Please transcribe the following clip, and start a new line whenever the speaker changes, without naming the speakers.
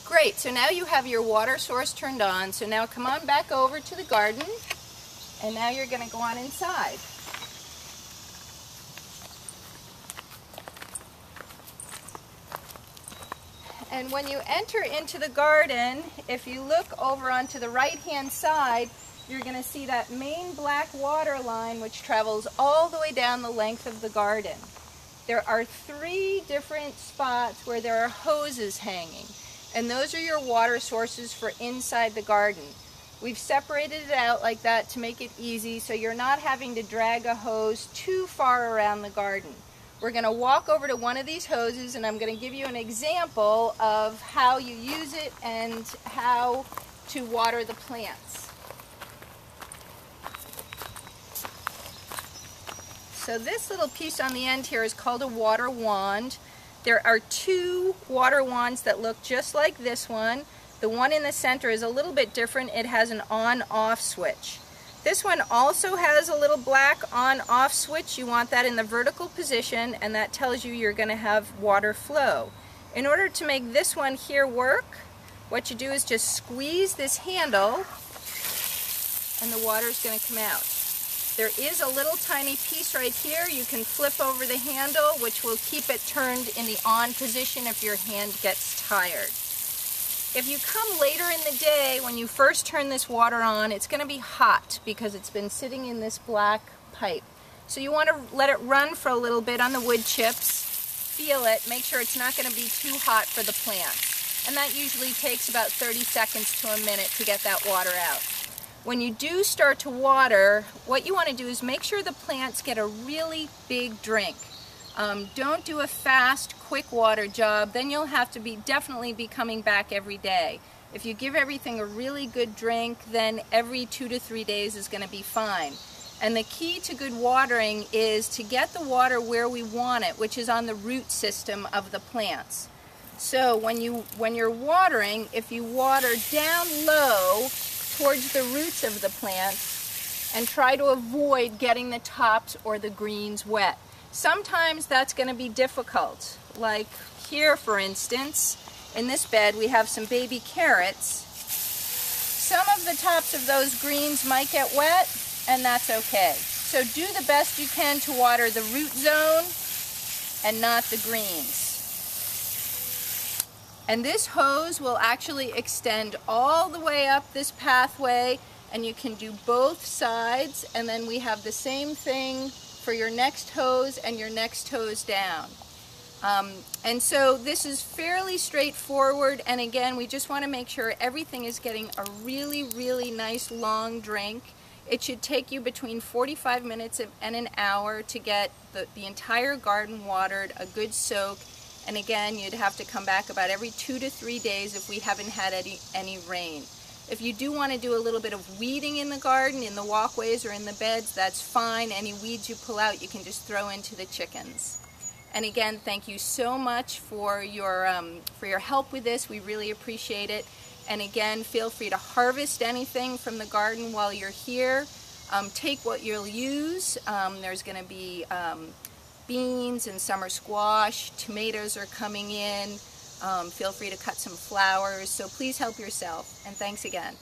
Great, so now you have your water source turned on, so now come on back over to the garden, and now you're going to go on inside. And when you enter into the garden, if you look over onto the right-hand side, you're going to see that main black water line which travels all the way down the length of the garden. There are 3 different spots where there are hoses hanging, and those are your water sources for inside the garden. We've separated it out like that to make it easy so you're not having to drag a hose too far around the garden. We're going to walk over to one of these hoses and I'm going to give you an example of how you use it and how to water the plants. So this little piece on the end here is called a water wand. There are 2 water wands that look just like this one. The one in the center is a little bit different. It has an on-off switch. This one also has a little black on-off switch. You want that in the vertical position, and that tells you you're going to have water flow. In order to make this one here work, what you do is just squeeze this handle and the water is going to come out. There is a little tiny piece right here. You can flip over the handle, which will keep it turned in the on position if your hand gets tired. If you come later in the day, when you first turn this water on, it's going to be hot because it's been sitting in this black pipe. So you want to let it run for a little bit on the wood chips, feel it, make sure it's not going to be too hot for the plants. And that usually takes about 30 seconds to a minute to get that water out. When you do start to water, what you want to do is make sure the plants get a really big drink. Don't do a fast, quick water job, then you'll have to definitely be coming back every day. If you give everything a really good drink, then every 2 to 3 days is going to be fine. And the key to good watering is to get the water where we want it, which is on the root system of the plants. So when you're watering, if you water down low towards the roots of the plants and try to avoid getting the tops or the greens wet. Sometimes that's going to be difficult. Like here, for instance, in this bed we have some baby carrots. Some of the tops of those greens might get wet, and that's okay. So do the best you can to water the root zone and not the greens. And this hose will actually extend all the way up this pathway, and you can do both sides, and then we have the same thing for your next hose and your next hose down. And so this is fairly straightforward, and again, we just want to make sure everything is getting a really, really nice long drink. It should take you between 45 minutes and an hour to get the entire garden watered, a good soak. And again, you'd have to come back about every 2 to 3 days if we haven't had any rain. If you do want to do a little bit of weeding in the garden, in the walkways or in the beds, that's fine. Any weeds you pull out, you can just throw into the chickens. And again, thank you so much for your help with this. We really appreciate it. And again, feel free to harvest anything from the garden while you're here. Take what you'll use. There's going to be beans and summer squash, tomatoes are coming in, feel free to cut some flowers, so please help yourself, and thanks again.